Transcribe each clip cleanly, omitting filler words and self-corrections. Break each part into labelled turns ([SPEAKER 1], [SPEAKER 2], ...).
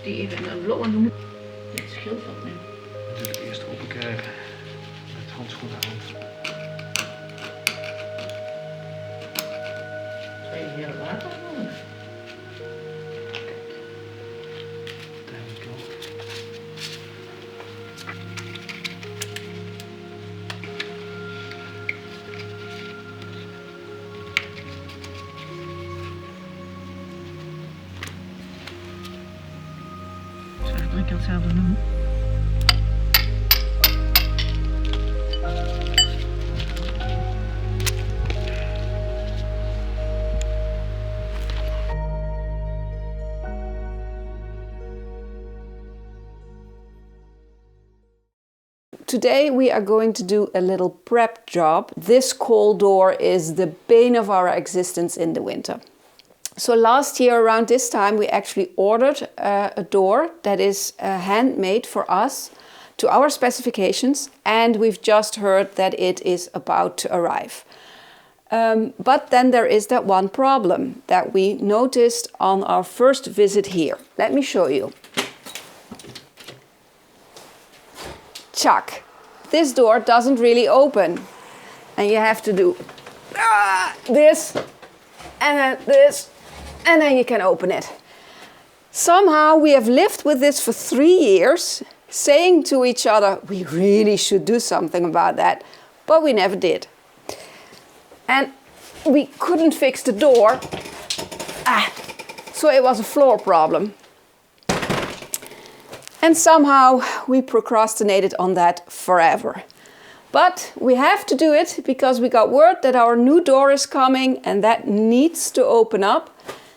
[SPEAKER 1] die even een blokken moet. Het scheelt wat nu.
[SPEAKER 2] Natuurlijk eerst open krijgen met handschoenen aan.
[SPEAKER 1] Zou je hier water nodig?
[SPEAKER 2] There we go.
[SPEAKER 1] Zeg 3 keer hetzelfde doen.
[SPEAKER 3] Today we are going to do a little prep job. This coal door is the bane of our existence in the winter. So last year around this time we actually ordered a door that is handmade for us to our specifications, and we've just heard that it is about to arrive. But then there is that one problem that we noticed on our first visit here. Let me show you. Chuck, this door doesn't really open, and you have to do this and then this, and then you can open it. Somehow we have lived with this for 3 years, saying to each other we really should do something about that, but we never did. And we couldn't fix the door, so it was a floor problem. And somehow we procrastinated on that forever. But we have to do it because we got word that our new door is coming and that needs to open up.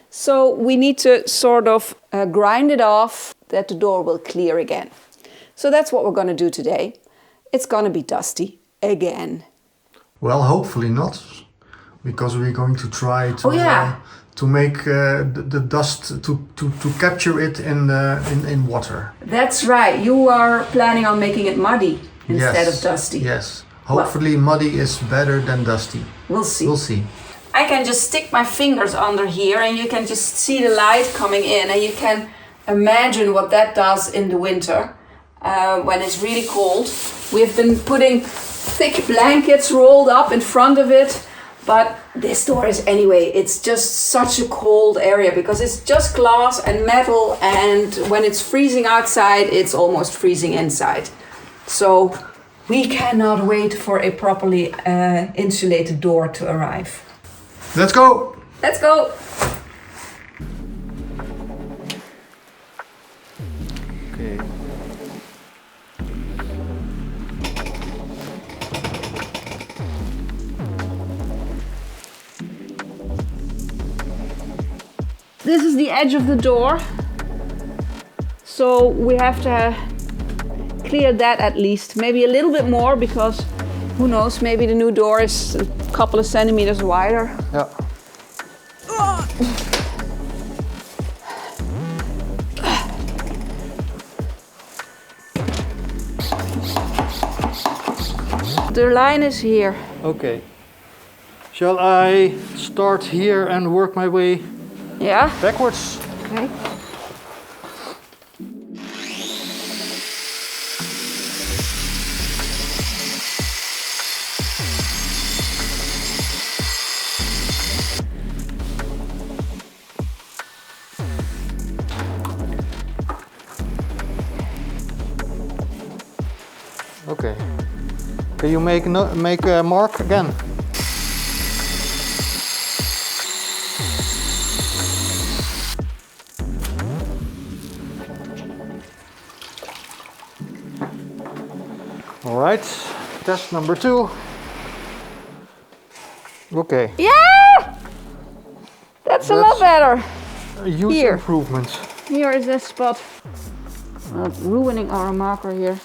[SPEAKER 3] So we need to sort of grind it off that the door will clear again. So that's what we're going to do today. It's going to be dusty again.
[SPEAKER 2] Well, hopefully not, because we're going to try to to make the dust to capture it in water.
[SPEAKER 3] That's right. You are planning on making it muddy instead of dusty.
[SPEAKER 2] Yes. Hopefully muddy is better than dusty.
[SPEAKER 3] We'll see.
[SPEAKER 2] We'll see.
[SPEAKER 3] I can just stick my fingers under here and you can just see the light coming in, and you can imagine what that does in the winter when it's really cold. We've been putting thick blankets rolled up in front of it, but this door is anyway, it's just such a cold area because it's just glass and metal, and when it's freezing outside, it's almost freezing inside. So we cannot wait for a properly insulated door to arrive.
[SPEAKER 2] Let's go!
[SPEAKER 3] Let's go!
[SPEAKER 2] Okay.
[SPEAKER 3] This is the edge of the door, so we have to clear that at least, maybe a little bit more, because who knows, maybe the new door is a couple of centimeters wider.
[SPEAKER 2] Yeah.
[SPEAKER 3] The line is here.
[SPEAKER 2] Okay. Shall I start here and work my way backwards?
[SPEAKER 3] Okay.
[SPEAKER 2] Okay. Can you make a mark again? All right, test number 2. Okay.
[SPEAKER 3] Yeah! That's a lot better.
[SPEAKER 2] A huge improvement.
[SPEAKER 3] Here is this spot. Ruining our marker here.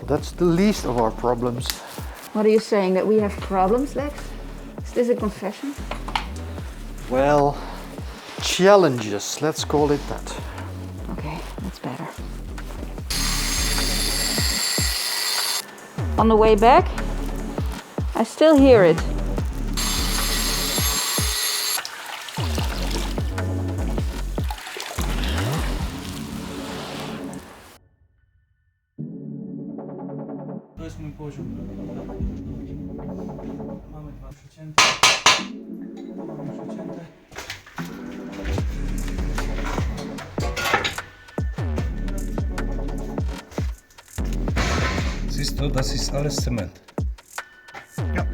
[SPEAKER 2] That's the least of our problems.
[SPEAKER 3] What are you saying, that we have problems, Lex? Is this a confession?
[SPEAKER 2] Well, challenges, let's call it that.
[SPEAKER 3] Okay, that's better. On the way back, I still hear it.
[SPEAKER 4] jest mój poziom. Mamy dwa przecięte. Mamy przecięte. Siehst du, das ist alles Zement.
[SPEAKER 2] Ja.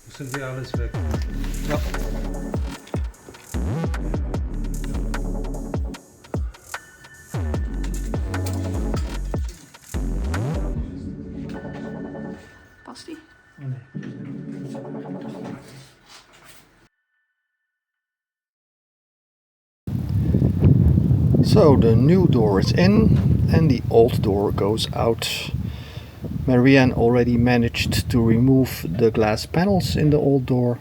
[SPEAKER 4] Müssen wir alles weg.
[SPEAKER 2] Ja.
[SPEAKER 3] Past die?
[SPEAKER 2] So the new door is in and the old door goes out. Marianne already managed to remove the glass panels in the old door,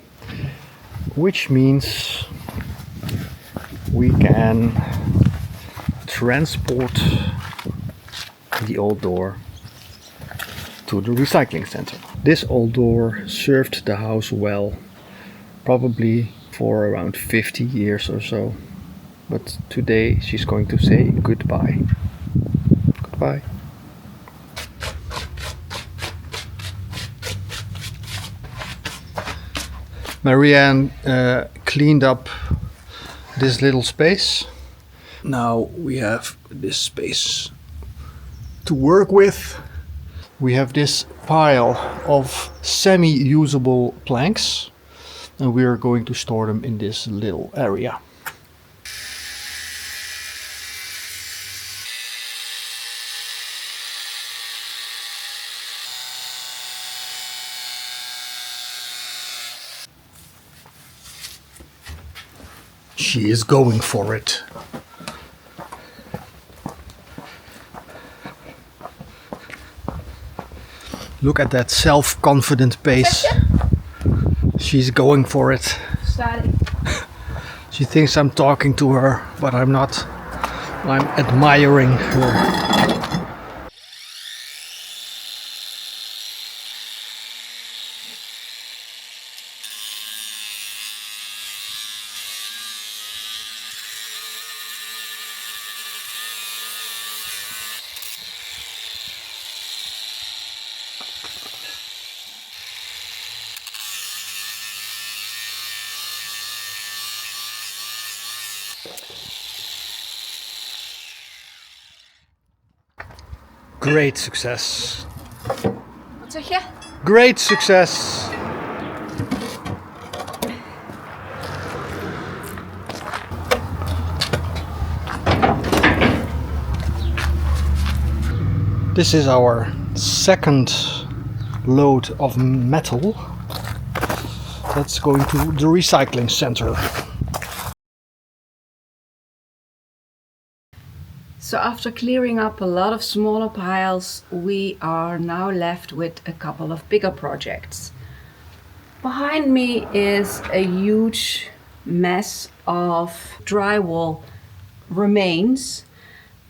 [SPEAKER 2] which means we can transport the old door to the recycling center. This old door served the house well, probably for around 50 years or so. But today she's going to say goodbye. Goodbye. Marianne cleaned up this little space. Now we have this space to work with. We have this pile of semi-usable planks and we are going to store them in this little area. She is going for it. Look at that self-confident pace. She's going for it.
[SPEAKER 3] Starting.
[SPEAKER 2] She thinks I'm talking to her, but I'm not. I'm admiring her. Great success.
[SPEAKER 3] Wat zeg je?
[SPEAKER 2] Great success. This is our second load of metal that's going to the recycling center.
[SPEAKER 3] So after clearing up a lot of smaller piles, we are now left with a couple of bigger projects. Behind me is a huge mess of drywall remains.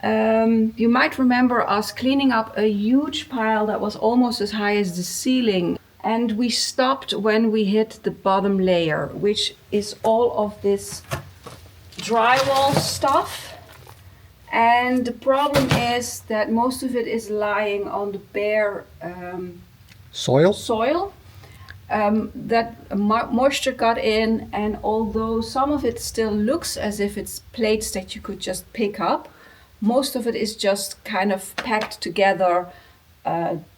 [SPEAKER 3] You might remember us cleaning up a huge pile that was almost as high as the ceiling, and we stopped when we hit the bottom layer, which is all of this drywall stuff. And the problem is that most of it is lying on the bare soil. That moisture got in, and although some of it still looks as if it's plates that you could just pick up, most of it is just kind of packed together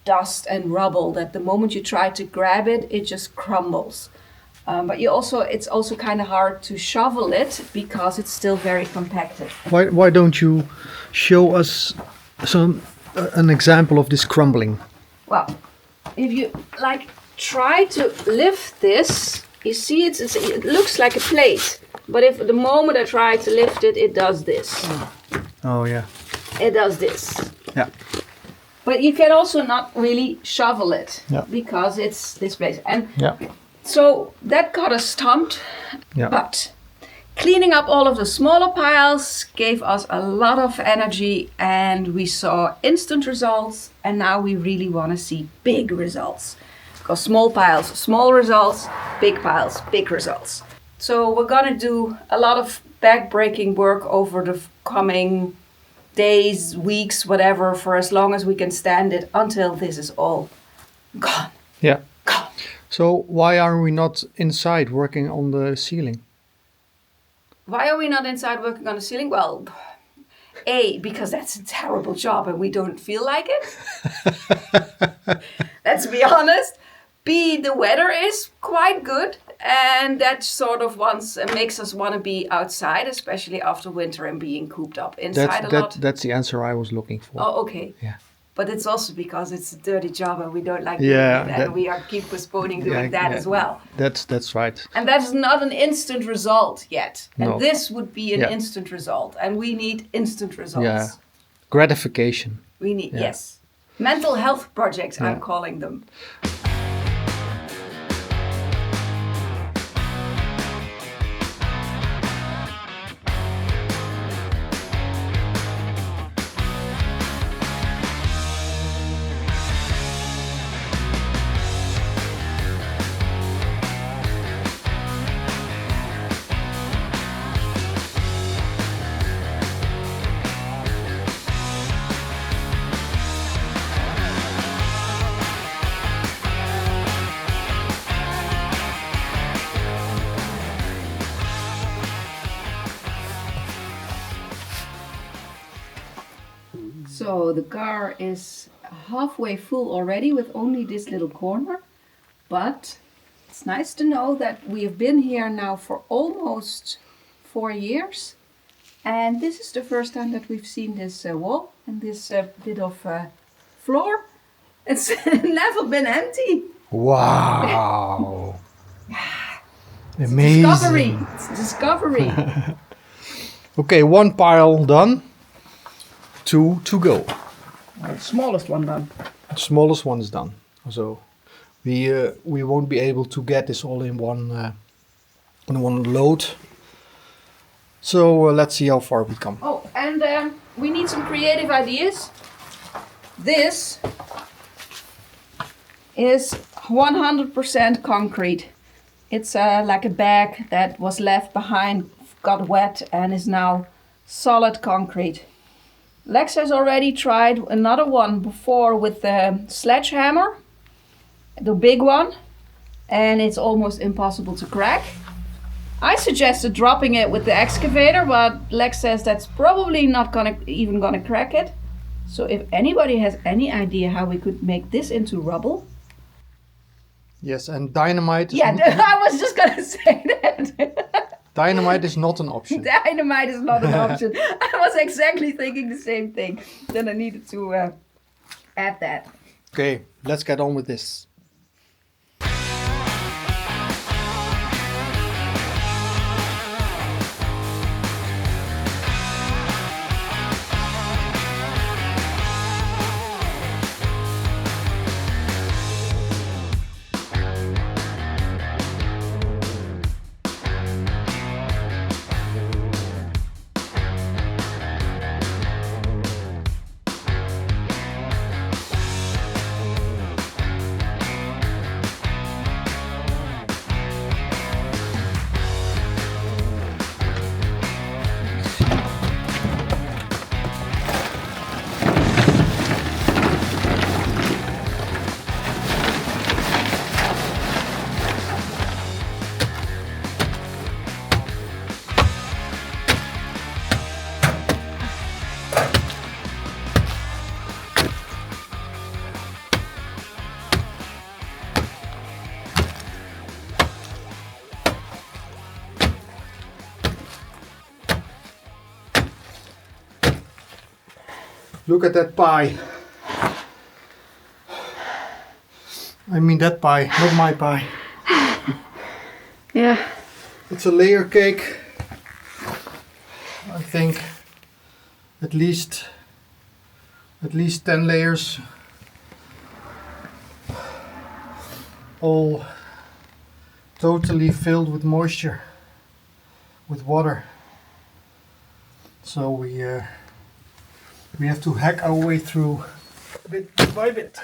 [SPEAKER 3] dust and rubble that the moment you try to grab it, it just crumbles. But it's also kind of hard to shovel it because it's still very compacted.
[SPEAKER 2] Why don't you show us an example of this crumbling?
[SPEAKER 3] Well, if you try to lift this, you see it looks like a plate. But if the moment I try to lift it, it does this.
[SPEAKER 2] Oh yeah.
[SPEAKER 3] It does this.
[SPEAKER 2] Yeah.
[SPEAKER 3] But you can also not really shovel it because it's this place. And
[SPEAKER 2] yeah.
[SPEAKER 3] So that got us stumped,
[SPEAKER 2] Yeah.
[SPEAKER 3] but cleaning up all of the smaller piles gave us a lot of energy and we saw instant results, and now we really want to see big results. Because small piles, small results, big piles, big results. So we're gonna do a lot of back-breaking work over the coming days, weeks, whatever, for as long as we can stand it until this is all gone.
[SPEAKER 2] Yeah.
[SPEAKER 3] Gone.
[SPEAKER 2] So why are we not inside working on the ceiling?
[SPEAKER 3] Why are we not inside working on the ceiling? Well, A, because that's a terrible job and we don't feel like it. Let's be honest. B, the weather is quite good and that sort of makes us want to be outside, especially after winter and being cooped up inside a lot.
[SPEAKER 2] That's the answer I was looking for.
[SPEAKER 3] Oh, okay.
[SPEAKER 2] Yeah.
[SPEAKER 3] But it's also because it's a dirty job and we don't like
[SPEAKER 2] Yeah,
[SPEAKER 3] doing it, and we keep postponing doing that
[SPEAKER 2] yeah,
[SPEAKER 3] as well.
[SPEAKER 2] That's right.
[SPEAKER 3] And that is not an instant result yet. And
[SPEAKER 2] No.
[SPEAKER 3] this would be an
[SPEAKER 2] Yeah.
[SPEAKER 3] instant result. And we need instant results.
[SPEAKER 2] Yeah. Gratification.
[SPEAKER 3] We need,
[SPEAKER 2] Yeah.
[SPEAKER 3] yes. Mental health projects,
[SPEAKER 2] Yeah.
[SPEAKER 3] I'm calling them. So the car is halfway full already with only this little corner. But it's nice to know that we have been here now for almost 4 years. And this is the first time that we've seen this wall and this bit of floor. It's never been empty.
[SPEAKER 2] Wow. Amazing.
[SPEAKER 3] Discovery. It's discovery.
[SPEAKER 2] Okay, one pile done. 2 to go.
[SPEAKER 3] The smallest one done.
[SPEAKER 2] The smallest one is done. So we won't be able to get this all in one load. So let's see how far we come.
[SPEAKER 3] Oh, and we need some creative ideas. This is 100% concrete. It's like a bag that was left behind, got wet, and is now solid concrete. Lex has already tried another one before with the sledgehammer, the big one, and it's almost impossible to crack. I suggested dropping it with the excavator, but Lex says that's probably not even gonna crack it. So if anybody has any idea how we could make this into rubble.
[SPEAKER 2] Yes, and dynamite is
[SPEAKER 3] Yeah, I was just gonna say that.
[SPEAKER 2] dynamite is not an option.
[SPEAKER 3] Dynamite is not an option. I was exactly thinking the same thing. Then I needed to add that.
[SPEAKER 2] Okay, let's get on with this. Look at that pie. I mean that pie, not my pie.
[SPEAKER 3] Yeah.
[SPEAKER 2] It's a layer cake. I think at least 10 layers. All totally filled with moisture, with water. So we have to hack our way through bit by bit.